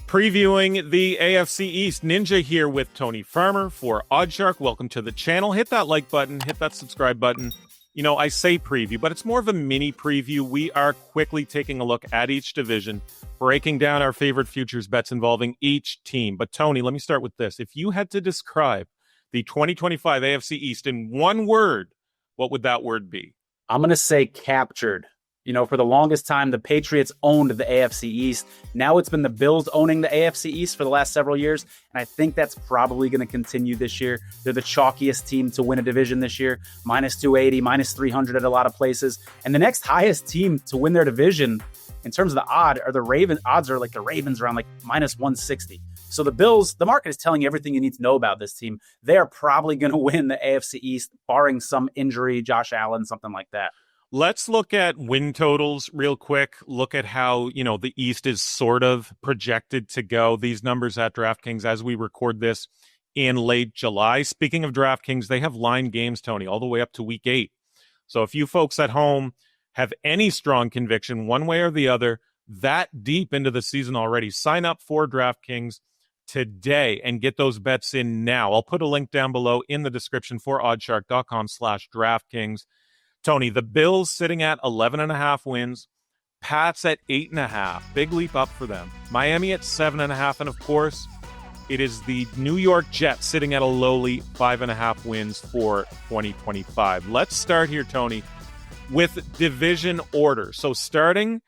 Previewing the AFC East, Ninja here with Tony Farmer for Oddshark. Welcome to the channel. Hit that like button, hit that subscribe button. You know, I say preview, but it's more of a mini preview. We are quickly taking a look at each division, breaking down our favorite futures bets involving each team. But Tony, let me start with this. If you had to describe the 2025 AFC East in one word, what would that word be? I'm going to say captured. You know, for the longest time, the Patriots owned the AFC East. Now it's been the Bills owning the AFC East for the last several years, and I think that's probably going to continue this year. They're the chalkiest team to win a division this year, minus 280, minus 300 at a lot of places. And the next highest team to win their division in terms of the odds are the Ravens. Odds are like the Ravens around like minus 160. So the Bills, the market is telling you everything you need to know about this team. They are probably going to win the AFC East, barring some injury, Josh Allen, something like that. Let's look at win totals real quick. Look at how, you know, the East is sort of projected to go. These numbers at DraftKings as we record this in late July. Speaking of DraftKings, they have line games, Tony, all the way up to week 8. So if you folks at home have any strong conviction one way or the other, that deep into the season already, sign up for DraftKings today and get those bets in now. I'll put a link down below in the description for oddshark.com/DraftKings. Tony, the Bills sitting at 11.5 wins, Pats at 8.5, big leap up for them. Miami at 7.5, and of course, it is the New York Jets sitting at a lowly 5.5 wins for 2025. Let's start here, Tony, with division order. So starting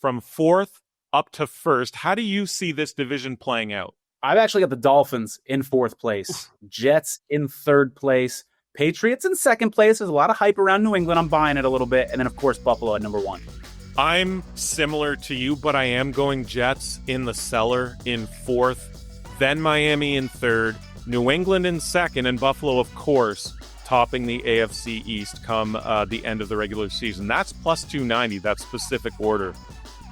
from 4th up to 1st, how do you see this division playing out? I've actually got the Dolphins in 4th place, Jets in 3rd place, Patriots in 2nd place. There's a lot of hype around New England. I'm buying it a little bit. And then, of course, Buffalo at number 1. I'm similar to you, but I am going Jets in the cellar in 4th, then Miami in 3rd, New England in 2nd, and Buffalo, of course, topping the AFC East come the end of the regular season. That's plus 290, that specific order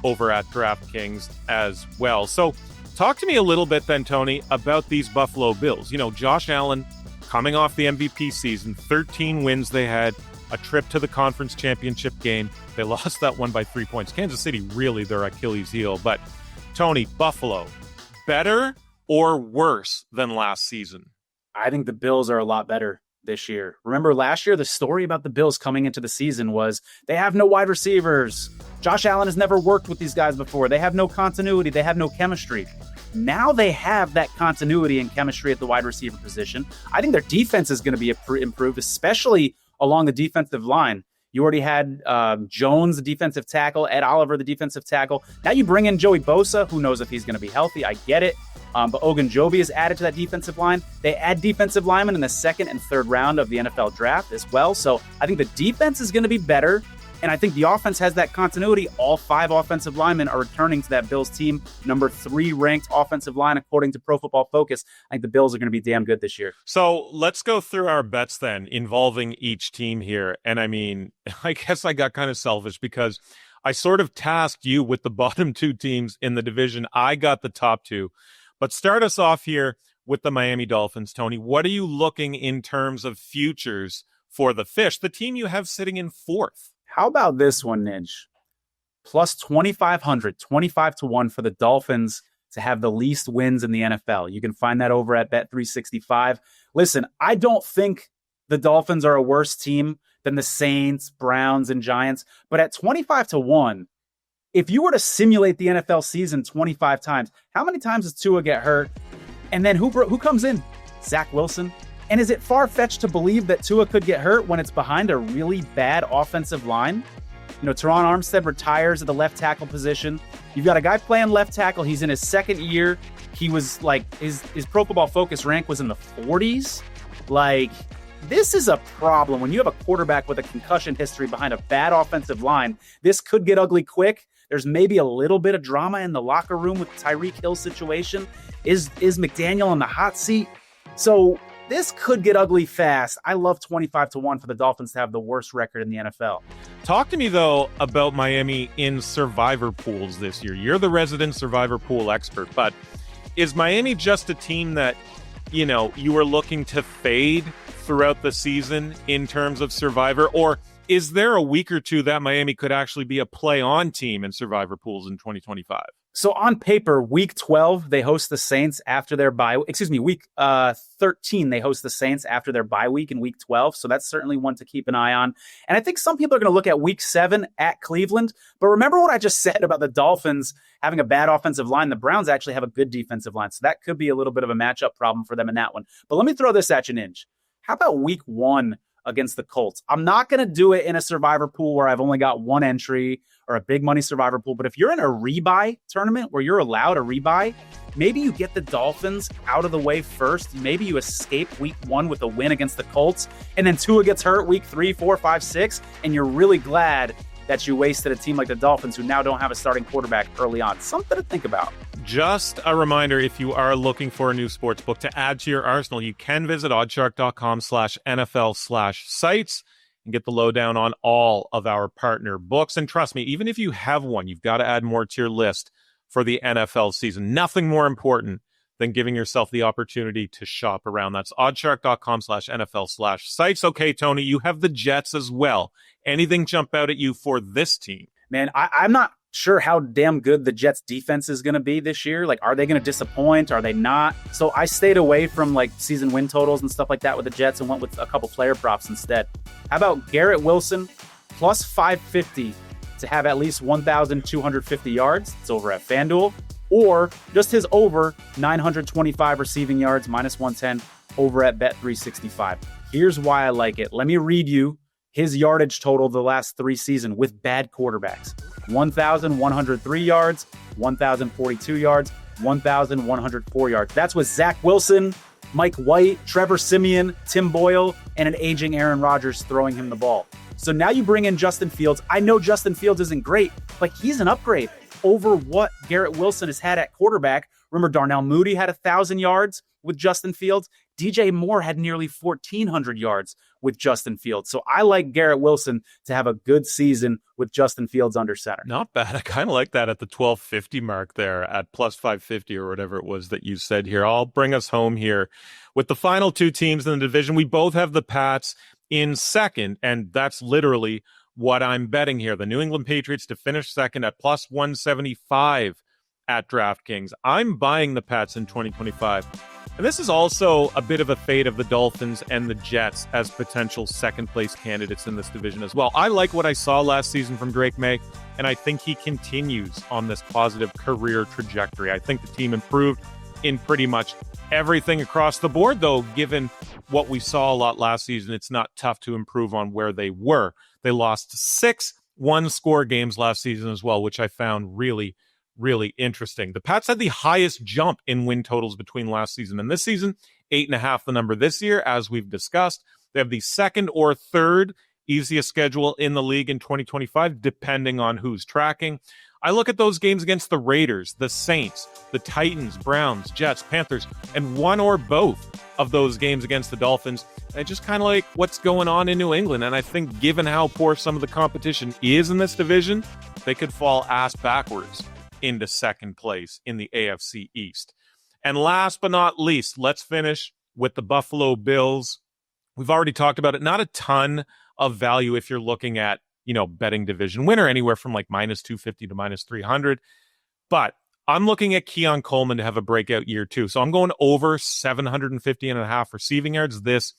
over at DraftKings as well. So talk to me a little bit then, Tony, about these Buffalo Bills. You know, Josh Allen coming off the MVP season, 13 wins they had, a trip to the conference championship game. They lost that one by 3 points. Kansas City, really their Achilles heel. But, Tony, Buffalo, better or worse than last season? I think the Bills are a lot better this year. Remember last year, the story about the Bills coming into the season was they have no wide receivers. Josh Allen has never worked with these guys before. They have no continuity. They have no chemistry. Now they have that continuity and chemistry at the wide receiver position. I think their defense is going to be improved, especially along the defensive line. You already had Jones, the defensive tackle, Ed Oliver, the defensive tackle. Now you bring in Joey Bosa. Who knows if he's going to be healthy? I get it. But Ogunjobi is added to that defensive line. They add defensive linemen in the 2nd and 3rd round of the NFL draft as well. So I think the defense is going to be better. And I think the offense has that continuity. All 5 offensive linemen are returning to that Bills team. Number 3 ranked offensive line, according to Pro Football Focus. I think the Bills are going to be damn good this year. So let's go through our bets then involving each team here. And I mean, I guess I got kind of selfish because I sort of tasked you with the bottom 2 teams in the division. I got the top 2. But start us off here with the Miami Dolphins, Tony. What are you looking in terms of futures for the Fish, the team you have sitting in 4th? How about this one, Ninj? Plus 2,500, 25 to 1 for the Dolphins to have the least wins in the NFL. You can find that over at Bet365. Listen, I don't think the Dolphins are a worse team than the Saints, Browns, and Giants. But at 25 to 1, if you were to simulate the NFL season 25 times, how many times does Tua get hurt? And then who comes in? Zach Wilson. And is it far-fetched to believe that Tua could get hurt when it's behind a really bad offensive line? You know, Teron Armstead retires at the left tackle position. You've got a guy playing left tackle. He's in his 2nd year. He was like, his Pro Football Focus rank was in the 40s. Like, this is a problem. When you have a quarterback with a concussion history behind a bad offensive line, this could get ugly quick. There's maybe a little bit of drama in the locker room with the Tyreek Hill situation. Is McDaniel on the hot seat? So this could get ugly fast. I love 25 to 1 for the Dolphins to have the worst record in the NFL. Talk to me, though, about Miami in survivor pools this year. You're the resident survivor pool expert, but is Miami just a team that, you know, you were looking to fade throughout the season in terms of survivor? Or is there a week or two that Miami could actually be a play-on team in survivor pools in 2025? So on paper, week 12, they host the Saints after their bye. Week 13, they host the Saints after their bye week in week 12. So that's certainly one to keep an eye on. And I think some people are going to look at week 7 at Cleveland. But remember what I just said about the Dolphins having a bad offensive line. The Browns actually have a good defensive line. So that could be a little bit of a matchup problem for them in that one. But let me throw this at you, Ninja. How about week 1 against the Colts? I'm not going to do it in a survivor pool where I've only got one entry or a big money survivor pool. But if you're in a rebuy tournament where you're allowed a rebuy, maybe you get the Dolphins out of the way first. Maybe you escape week 1 with a win against the Colts, and then Tua gets hurt week 3, 4, 5, 6, and you're really glad that you wasted a team like the Dolphins who now don't have a starting quarterback early on. Something to think about. Just a reminder, if you are looking for a new sports book to add to your arsenal, you can visit oddshark.com/NFL/sites and get the lowdown on all of our partner books. And trust me, even if you have one, you've got to add more to your list for the NFL season. Nothing more important than giving yourself the opportunity to shop around. That's oddshark.com/NFL/sites. Okay, Tony, you have the Jets as well. Anything jump out at you for this team? Man, I'm not sure how damn good the Jets defense is going to be this year. Like, are they going to disappoint? Are they not? So I stayed away from like season win totals and stuff like that with the Jets and went with a couple player props instead. How about Garrett Wilson plus 550 to have at least 1,250 yards? It's over at FanDuel. Or just his over 925 receiving yards minus 110 over at Bet365. Here's why I like it. Let me read you his yardage total the last 3 seasons with bad quarterbacks. 1,103 yards, 1,042 yards, 1,104 yards. That's with Zach Wilson, Mike White, Trevor Siemian, Tim Boyle, and an aging Aaron Rodgers throwing him the ball. So now you bring in Justin Fields. I know Justin Fields isn't great, but he's an upgrade over what Garrett Wilson has had at quarterback. Remember, Darnell Mooney had 1,000 yards with Justin Fields. DJ Moore had nearly 1,400 yards with Justin Fields. So I like Garrett Wilson to have a good season with Justin Fields under center. Not bad. I kind of like that at the 1,250 mark there at plus 550 or whatever it was that you said here. I'll bring us home here with the final 2 teams in the division. We both have the Pats in second, and that's literally what I'm betting here. The New England Patriots to finish second at plus 175 at DraftKings. I'm buying the Pats in 2025. And this is also a bit of a fade of the Dolphins and the Jets as potential second-place candidates in this division as well. I like what I saw last season from Drake Maye, and I think he continues on this positive career trajectory. I think the team improved in pretty much everything across the board, though, given what we saw a lot last season. It's not tough to improve on where they were. They lost 6 one-score games last season as well, which I found really interesting. The Pats had the highest jump in win totals between last season and this season, 8.5 the number this year, as we've discussed. They have the second or third easiest schedule in the league in 2025, depending on who's tracking. I look at those games against the Raiders, the Saints, the Titans, Browns, Jets, Panthers, and one or both of those games against the Dolphins. And I just kind of like what's going on in New England. And I think given how poor some of the competition is in this division, they could fall ass backwards into second place in the AFC East. And last but not least, let's finish with the Buffalo Bills. We've already talked about it. Not a ton of value if you're looking at, betting division winner, anywhere from like minus 250 to minus 300. But I'm looking at Keon Coleman to have a breakout year too. So I'm going over 750.5 receiving yards, this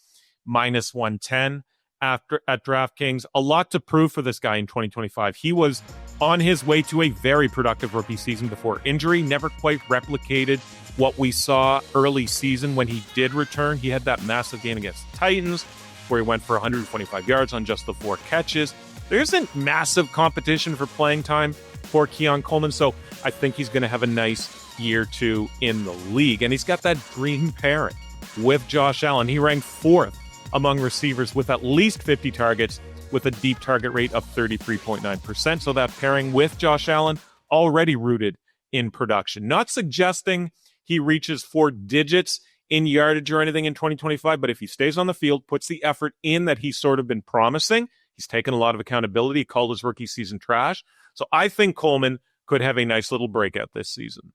minus 110 at DraftKings. A lot to prove for this guy in 2025. He was on his way to a very productive rookie season before injury, never quite replicated what we saw early season when he did return. He had that massive game against the Titans where he went for 125 yards on just the 4 catches. There isn't massive competition for playing time for Keon Coleman, so I think he's going to have a nice year too in the league. And he's got that dream pairing with Josh Allen. He ranked 4th among receivers with at least 50 targets with a deep target rate of 33.9%. So that pairing with Josh Allen already rooted in production. Not suggesting he reaches 4 digits in yardage or anything in 2025, but if he stays on the field, puts the effort in that he's sort of been promising, he's taken a lot of accountability, he called his rookie season trash. So I think Coleman could have a nice little breakout this season.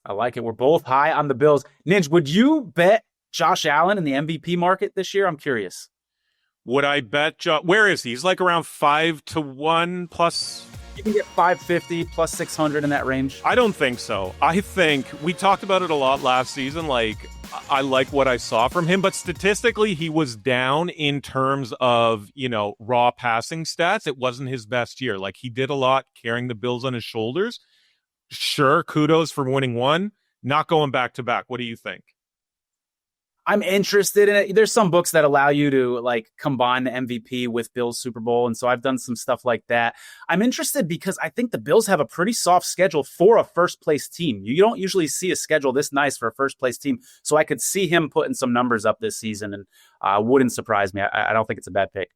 I like it. We're both high on the Bills. Ninja, would you bet Josh Allen in the MVP market this year? I'm curious. Would I bet where is he? He's like around 5-1 plus. You can get 550 plus 600 in that range. I don't think so. I think we talked about it a lot last season. Like, I like what I saw from him, but statistically, he was down in terms of, raw passing stats. It wasn't his best year. Like, he did a lot carrying the Bills on his shoulders. Sure, kudos for winning one, not going back to back. What do you think? I'm interested in it. There's some books that allow you to like combine the MVP with Bills Super Bowl. And so I've done some stuff like that. I'm interested because I think the Bills have a pretty soft schedule for a first place team. You don't usually see a schedule this nice for a first place team. So I could see him putting some numbers up this season and wouldn't surprise me. I don't think it's a bad pick.